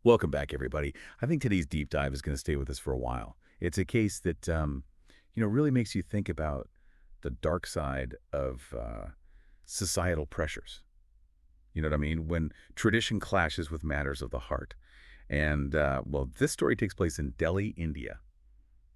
Welcome back, everybody. I think today's deep dive is going to stay with us for a while. It's a case that, really makes you think about the dark side of societal pressures. You know what I mean? When tradition clashes with matters of the heart. And, this story takes place in Delhi, India,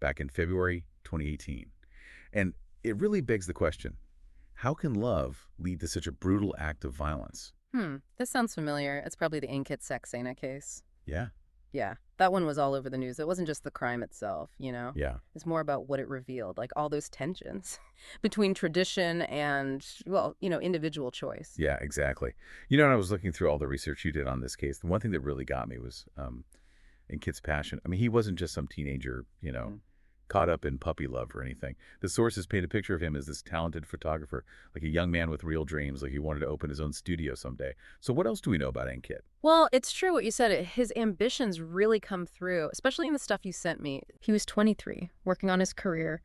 back in February 2018. And it really begs the question, how can love lead to such a brutal act of violence? This sounds familiar. It's probably the Ankit Saxena case. Yeah, Yeah, that one was all over the news. It wasn't just the crime itself. yeah. It's more about what it revealed, like all those tensions between tradition and, individual choice. Yeah, exactly. And I was looking through all the research you did on this case. The one thing that really got me was in Kit's passion. I mean, he wasn't just some teenager, caught up in puppy love or anything. The sources paint a picture of him as this talented photographer, like a young man with real dreams, like he wanted to open his own studio someday. So what else do we know about Ankit? Well, it's true what you said. His ambitions really come through, especially in the stuff you sent me. He was 23, working on his career,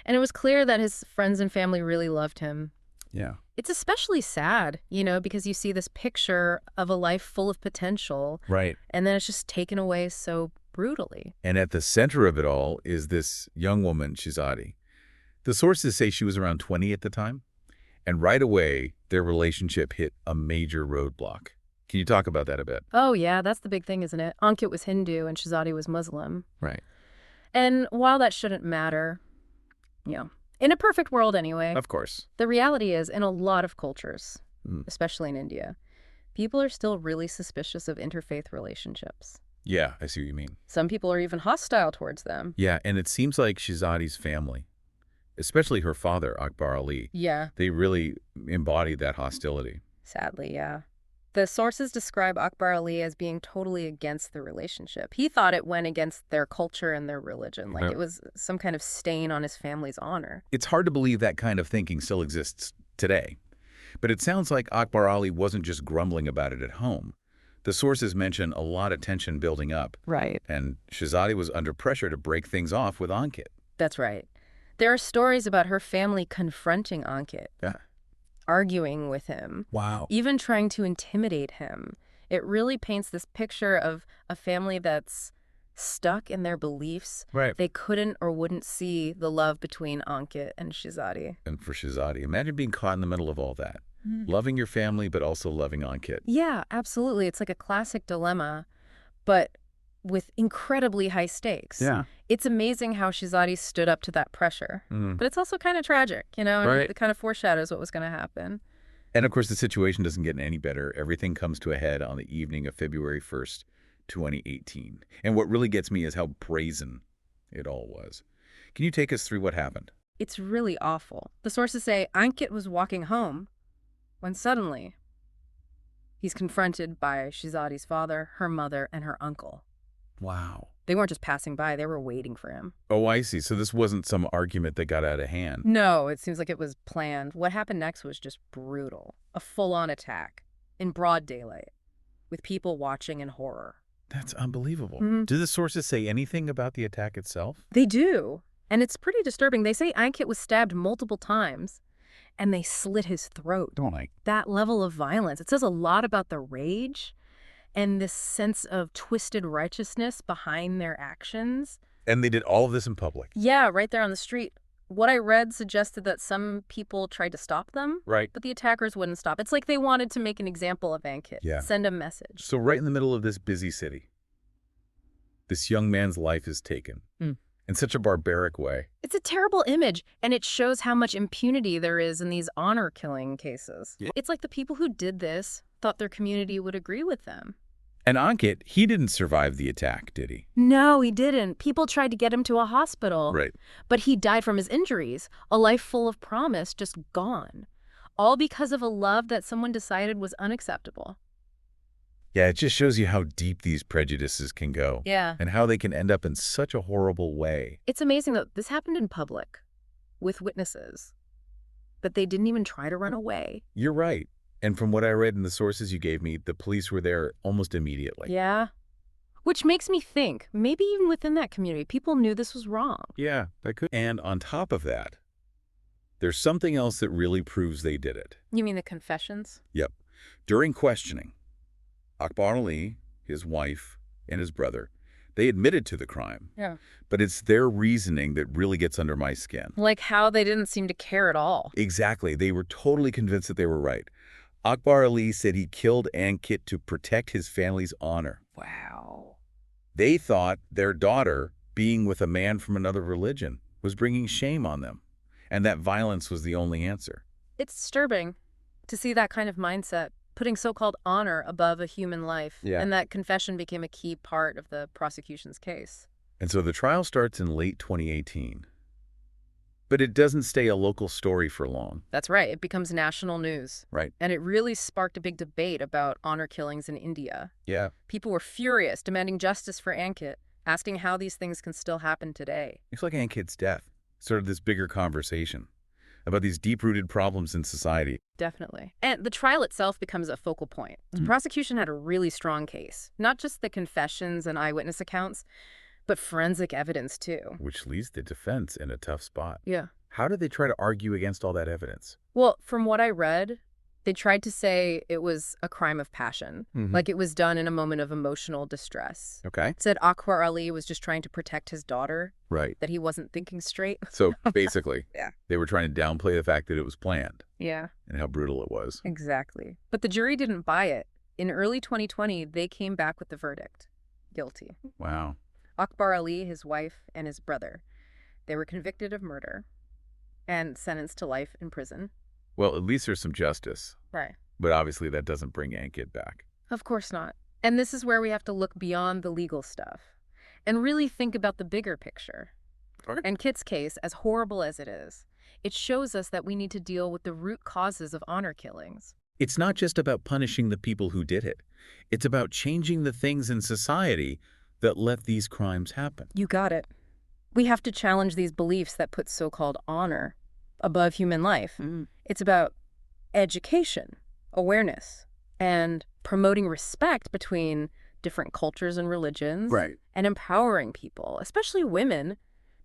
and it was clear that his friends and family really loved him. Yeah. It's especially sad, because you see this picture of a life full of potential, Right. and then it's just taken away so brutally. And at the center of it all is this young woman, Shehzadi. The sources say she was around 20 at the time, and right away, their relationship hit a major roadblock. Can you talk about that a bit? Oh, yeah, that's the big thing, isn't it? Ankit was Hindu and Shehzadi was Muslim. Right. And while that shouldn't matter, in a perfect world anyway, Of course. the reality is in a lot of cultures, Mm. especially in India, people are still really suspicious of interfaith relationships. Yeah, I see what you mean. Some people are even hostile towards them. Yeah, and it seems like Shehzadi's family, especially her father, Akbar Ali, Yeah, they really embodied that hostility. sadly, yeah. The sources describe Akbar Ali as being totally against the relationship. He thought it went against their culture and their religion, like Yeah. it was some kind of stain on his family's honor. It's hard to believe that kind of thinking still exists today. But it sounds like Akbar Ali wasn't just grumbling about it at home. The sources mention a lot of tension building up, Right. and Shehzadi was under pressure to break things off with Ankit. That's right. There are stories about her family confronting Ankit, Yeah. arguing with him, Wow. even trying to intimidate him. It really paints this picture of a family that's stuck in their beliefs. Right. They couldn't or wouldn't see the love between Ankit and Shehzadi. And for Shehzadi, imagine being caught in the middle of all that. Loving your family, but also loving Ankit. Yeah, absolutely. It's like a classic dilemma, but with incredibly high stakes. Yeah. It's amazing how Shehzadi stood up to that pressure. Mm. But it's also kind of tragic, and Right. it kind of foreshadows what was going to happen. And of course, the situation doesn't get any better. Everything comes to a head on the evening of February 1st, 2018. And what really gets me is how brazen it all was. Can you take us through what happened? It's really awful. The sources say Ankit was walking home when suddenly he's confronted by Shehzadi's father, her mother, and her uncle. Wow. They weren't just passing by, they were waiting for him. Oh, I see. So this wasn't some argument that got out of hand. No, it seems like it was planned. What happened next was just brutal. A full-on attack in broad daylight with people watching in horror. That's unbelievable. Mhm. Do the sources say anything about the attack itself? They do. And it's pretty disturbing. They say Ankit was stabbed multiple times and they slit his throat. Don't I? That level of violence, it says a lot about the rage and this sense of twisted righteousness behind their actions. And they did all of this in public. Yeah, right there on the street. What I read suggested that some people tried to stop them, Right. but the attackers wouldn't stop. It's like they wanted to make an example of Ankit, Yeah. send a message. So right in the middle of this busy city, this young man's life is taken in such a barbaric way. It's a terrible image, and it shows how much impunity there is in these honor-killing cases. Yeah. It's like the people who did this thought their community would agree with them. And Ankit, he didn't survive the attack, did he? No, he didn't. People tried to get him to a hospital. Right. But he died from his injuries, a life full of promise just gone. All because of a love that someone decided was unacceptable. Yeah, it just shows you how deep these prejudices can go. Yeah. And how they can end up in such a horrible way. It's amazing that this happened in public, with witnesses. But they didn't even try to run away. You're right. And from what I read in the sources you gave me, the police were there almost immediately. Yeah. Which makes me think, maybe even within that community, people knew this was wrong. Yeah, that could. And on top of that, there's something else that really proves they did it. You mean the confessions? Yep. During questioning, Akbar Ali, his wife, and his brother, they admitted to the crime. Yeah. But it's their reasoning that really gets under my skin. Like how they didn't seem to care at all. Exactly. They were totally convinced that they were right. Akbar Ali said he killed Ankit to protect his family's honor. Wow. They thought their daughter, being with a man from another religion, was bringing shame on them, and that violence was the only answer. It's disturbing to see that kind of mindset, putting so-called honor above a human life. Yeah. And that confession became a key part of the prosecution's case. And so the trial starts in late 2018. But it doesn't stay a local story for long. That's right. It becomes national news. Right. And it really sparked a big debate about honor killings in India. Yeah. People were furious, demanding justice for Ankit, asking how these things can still happen today. It's like Ankit's death started this bigger conversation about these deep-rooted problems in society. Definitely. And the trial itself becomes a focal point. The prosecution had a really strong case, not just the confessions and eyewitness accounts, but forensic evidence too. Which leaves the defense in a tough spot. Yeah. How did they try to argue against all that evidence? Well, from what I read, they tried to say it was a crime of passion, like it was done in a moment of emotional distress. Okay. Said Akbar Ali was just trying to protect his daughter, Right. that he wasn't thinking straight. So basically, Yeah. they were trying to downplay the fact that it was planned Yeah, and how brutal it was. exactly. But the jury didn't buy it. In early 2020, they came back with the verdict. Guilty. Wow. Akbar Ali, his wife, and his brother. They were convicted of murder and sentenced to life in prison. Well, at least there's some justice. Right. But obviously that doesn't bring Ankit back. Of course not. And this is where we have to look beyond the legal stuff and really think about the bigger picture. Okay. And Kit's case, as horrible as it is, it shows us that we need to deal with the root causes of honor killings. It's not just about punishing the people who did it. It's about changing the things in society that let these crimes happen. You got it. We have to challenge these beliefs that put so-called honor above human life. It's about education, awareness, and promoting respect between different cultures and religions. Right. And empowering people, especially women,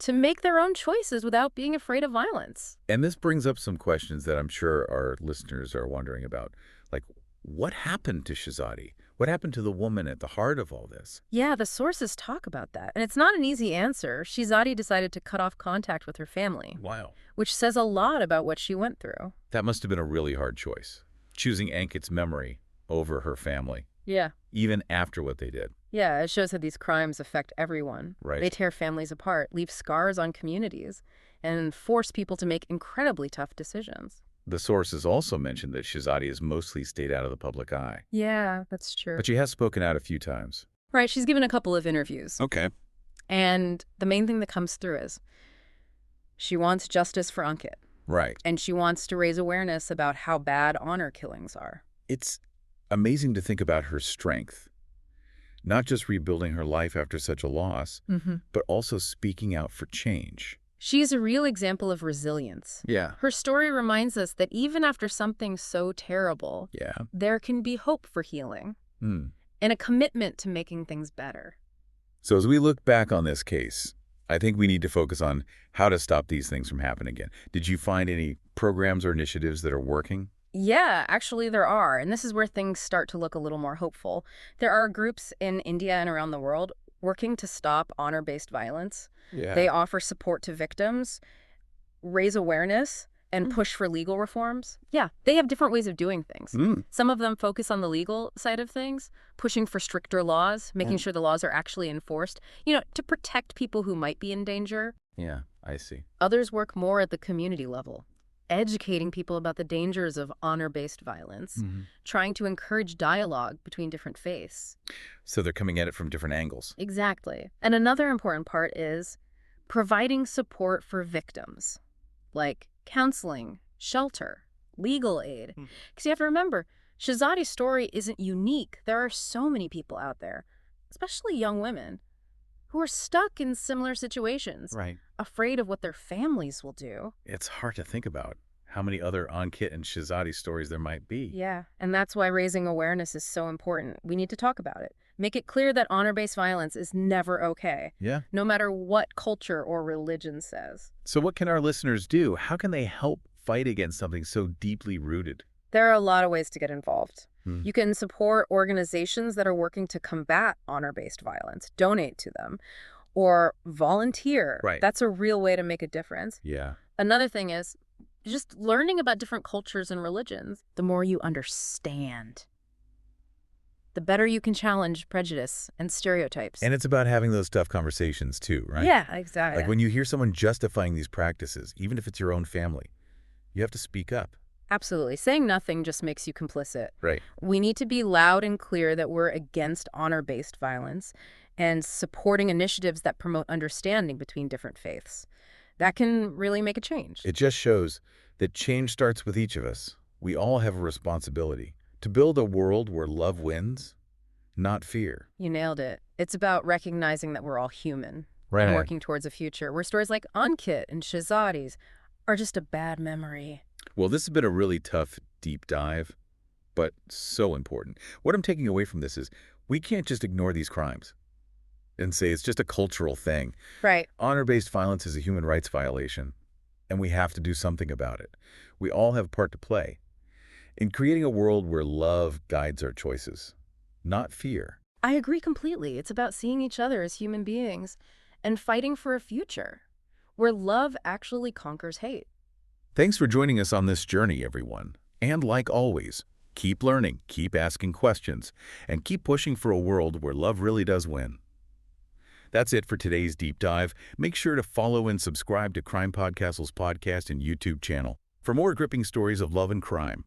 to make their own choices without being afraid of violence. And this brings up some questions that I'm sure our listeners are wondering about. Like, what happened to Shehzadi? What happened to the woman at the heart of all this? Yeah, the sources talk about that. And it's not an easy answer. Shehzadi decided to cut off contact with her family, Wow. which says a lot about what she went through. That must have been a really hard choice, choosing Ankit's memory over her family, Yeah. even after what they did. Yeah, it shows how these crimes affect everyone. Right. They tear families apart, leave scars on communities, and force people to make incredibly tough decisions. The sources also mentioned that Shehzadi has mostly stayed out of the public eye. Yeah, that's true. But she has spoken out a few times. Right, she's given a couple of interviews. Okay. And the main thing that comes through is she wants justice for Ankit. Right. And she wants to raise awareness about how bad honor killings are. It's amazing to think about her strength, not just rebuilding her life after such a loss, but also speaking out for change. She's a real example of resilience. Yeah. Her story reminds us that even after something so terrible, Yeah. there can be hope for healing and a commitment to making things better. So as we look back on this case, I think we need to focus on how to stop these things from happening again. Did you find any programs or initiatives that are working? Yeah, actually there are. And this is where things start to look a little more hopeful. There are groups in India and around the world working to stop honor-based violence. Yeah. They offer support to victims, raise awareness, and push for legal reforms. Yeah, they have different ways of doing things. Some of them focus on the legal side of things, pushing for stricter laws, making sure the laws are actually enforced, to protect people who might be in danger. Yeah, I see. Others work more at the community level, educating people about the dangers of honor-based violence, trying to encourage dialogue between different faiths. So they're coming at it from different angles. Exactly. And another important part is providing support for victims, like counseling, shelter, legal aid. Because you have to remember, Shehzadi's story isn't unique. There are so many people out there, especially young women, who are stuck in similar situations, Right. afraid of what their families will do. It's hard to think about how many other Ankit and Shehzadi stories there might be. Yeah, and that's why raising awareness is so important. We need to talk about it. Make it clear that honor-based violence is never okay, Yeah. no matter what culture or religion says. So what can our listeners do? How can they help fight against something so deeply rooted? There are a lot of ways to get involved. Hmm. You can support organizations that are working to combat honor-based violence, donate to them, or volunteer. Right. That's a real way to make a difference. Yeah. Another thing is just learning about different cultures and religions. The more you understand, the better you can challenge prejudice and stereotypes. And it's about having those tough conversations too, right? Yeah, exactly. Like when you hear someone justifying these practices, even if it's your own family, you have to speak up. Absolutely. Saying nothing just makes you complicit. Right. We need to be loud and clear that we're against honor-based violence and supporting initiatives that promote understanding between different faiths. That can really make a change. It just shows that change starts with each of us. We all have a responsibility to build a world where love wins, not fear. You nailed it. It's about recognizing that we're all human Right. and working towards a future where stories like Ankit and Shehzadi's are just a bad memory. Well, this has been a really tough, deep dive, but so important. What I'm taking away from this is we can't just ignore these crimes and say it's just a cultural thing. Right. Honor-based violence is a human rights violation, and we have to do something about it. We all have a part to play in creating a world where love guides our choices, not fear. I agree completely. It's about seeing each other as human beings and fighting for a future where love actually conquers hate. Thanks for joining us on this journey, everyone. And like always, keep learning, keep asking questions, and keep pushing for a world where love really does win. That's it for today's deep dive. Make sure to follow and subscribe to CrimePod Castle's podcast and YouTube channel for more gripping stories of love and crime.